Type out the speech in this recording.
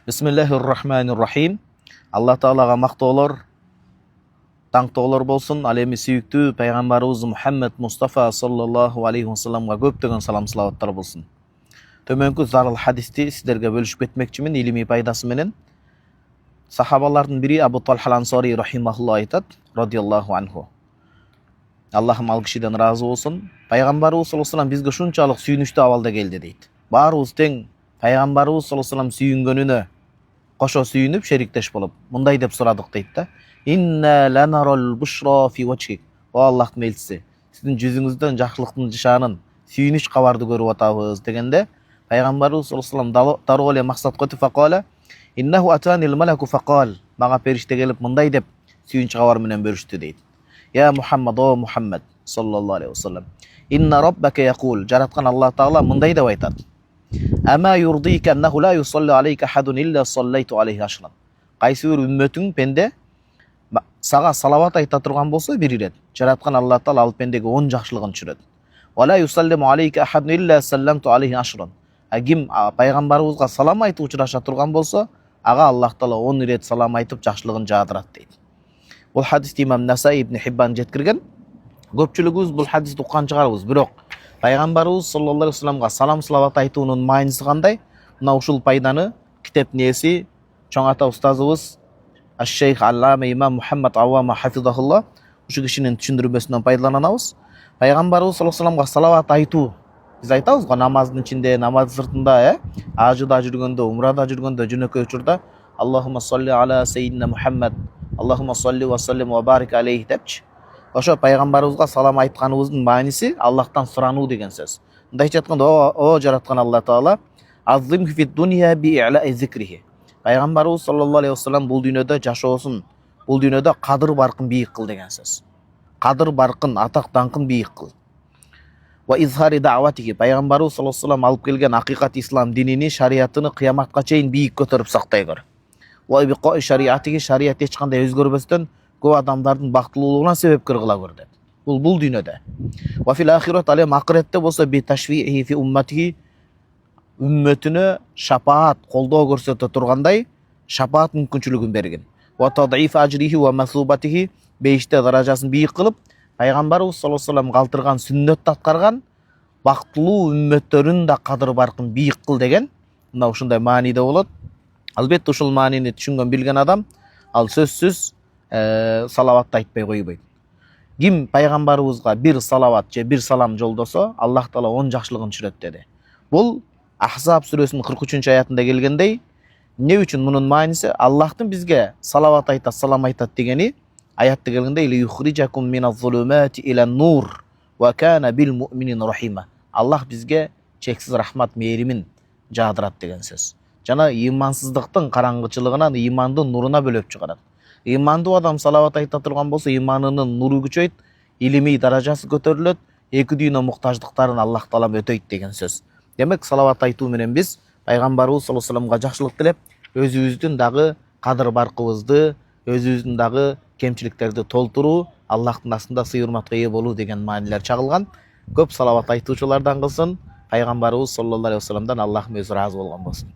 Bismillahirrahmanirrahim. Allah Taalaga maqtoolor, tаңтоолор болсун. Ал эми сүйүктүү пайгамбарыбыз Мухаммед Мустафа саллаллаху алейхи вассаламга көптөгөн салам салаваттар болсун. Төмөнкү зарыл хадисти сиздерге бөлүшүп кетмекчимин илимий пайдасы менен. Сахабалардын бири Абу Талха Ансари рахимахулла айтат, радияллаху анху. Аллахым ал кишиден разы болсун. Пайгамбарыбыз саллаллаху алейхи вассалам бизге шунчалык сүйүнүчтүү абалда келди дейт. Баарыбыз тең пайгамбарыбыз саллаллаху алейхи вассалам сүйүнгөнүнө кошо сүйүнүп шериктеш болуп мындай деп сурадык дейт да. Инна ланарал бушра фи вачхик. О Аллахтын элчиси, сиздин жүзүңүздөн жакшылыктын жышаанын, сүйүнүч кабарды көрүп атабыз дегенде, пайгамбарыбыз саллаллаху алейхи вассалам дароо эле максат көтүп факала иннаху атанил малаку факал. Мага периште келип мындай деп сүйүнүч кабар менен бөлүштү дейт. Я Мухаммад, о Мухаммад саллаллаху алейхи вассалам. Инна раббака якул. Жараткан Аллах Таала мындай деп айтат. Ама юрдика аннаху ла юсалли алейка хадун илля саллайту алейхи ашран. Кайсы бир үммөтүң пенде сага салават айта турган болсо бир ирет. Жараткан Аллах Таала ал пендеге 10 жакшылыгын түшүрөт. Ва ла юсаллиму алейка хадун илля салламту алейхи ашран. Ким пайгамбарыбызга салам айтып учураша турган болсо, ага Аллах Таала 10 ирет салам айтып жакшылыгын жаадырат дейт. Бул хадисти имам Насаи ибн Хиббан жеткирген. Көпчүлүгүбүз бул хадисти уккан чыгарбыз, бирок пайгамбарыбыз саллаллаху алейхи вассаламга салам салават айтуунун мааниси кандай? Мына ушул пайданы китептин ээси чоң ата устазыбыз Аш-Шейх Аллама имам Мухаммад Аввама хафизахулла ушу кишинин түшүндүрмөсүнөн пайдаланабыз. Пайгамбарыбыз саллаллаху алейхи вассаламга салават айтуу, биз айтабыз го намаздын ичинде, намаз сыртында, ажыда жүргөндө, умрада жүргөндө, жөнөкөй учурда Аллахумма салли аля сейидина Мухаммад, Аллахумма салли ва саллим ва барик алейхи депчи. Ошо пайгамбарыбызга салам айтканыбыздын мааниси Аллахтан сурануу деген сөз. Мындайча айтканда, о жараткан Аллах Таала, аззим фи дунья би и'ла'i зикрихи. Пайгамбарыбыз саллаллаху алейхи вассалам бул дүйнөдө жашоосун, бул дүйнөдө кадыр баркын бийик кыл деген сөз. Кадыр баркын, атак даңкын бийик кыл. Ва изхари даъватихи. Пайгамбарыбыз саллаллаху алейхи вассалам алып келген акыйкат ислам динини, шариятыны кыяматка чейин бийик көтөрүп сактай көр. Ва ибқа'i шариатихи. Шарият эч кандай өзгөрбөстөн көп адамдардын бактылуулугуна себепкер кыла көр деп. Бул дүйнөдө. Ва фил ахират, ал эми акыретте болсо би ташфиихи фи умматихи. Үммөтүнө шапаат, колдоо көрсөтө тургандай шапаат мүмкүнчүлүгүн берген. Ва тадиф ажрихи ва масубатихи. Бейиште даражасын бийик кылып, пайгамбарыбыз саллаллаху алейхи вассалам калтырган сүннөттү аткарган бактылуу үммөттөрүн да кадыр баркын бийик кыл деген мына ушундай мааниде болот. Албетте ушул маанини түшүнгөн билген адам ал сөзсүз салаватты айтпай койбойт. Ким пайгамбарыбызга бир салават же бир салам жолдосо, Аллах Таала 10 жакшылыгын түшүрөт деди. Бул Ахзаб сүрөсүнүн 43 аятында келгендей, эмне үчүн мунун мааниси Аллахтын бизге салават айтат, салам айтат дегени аятта келгендей юхриджакум миназ-зулумати илан-нур ва кана бил-муъминин рахима. Аллах бизге чексиз рахмат, мээримин жаадырат деген сөз. Жана имансыздыктын караңгычылыгынан имандын нуруна бөлөп чыгарат. Имандуу адам салават айта турган болсо, иманынын нуру күчөйт, илимий даражасы көтөрүлөт, эки дүйнө муктаждыктарын Аллах Таала өтөйт деген сөз. Демек салават айтуу менен биз пайгамбарыбыз саллаллаху алейхи вассаламга жакшылык тилеп, өзүбүздүн дагы кадыр баркыбызды, өзүбүздүн дагы кемчиликтерди толтуруу, Аллахтын астында сый урматка ээ болуу деген маанилер чагылган. Көп салават айтуучулардан кылсын, пайгамбарыбыз саллаллаху алейхи вассаламдан Аллахым өзү разы болгон болсун.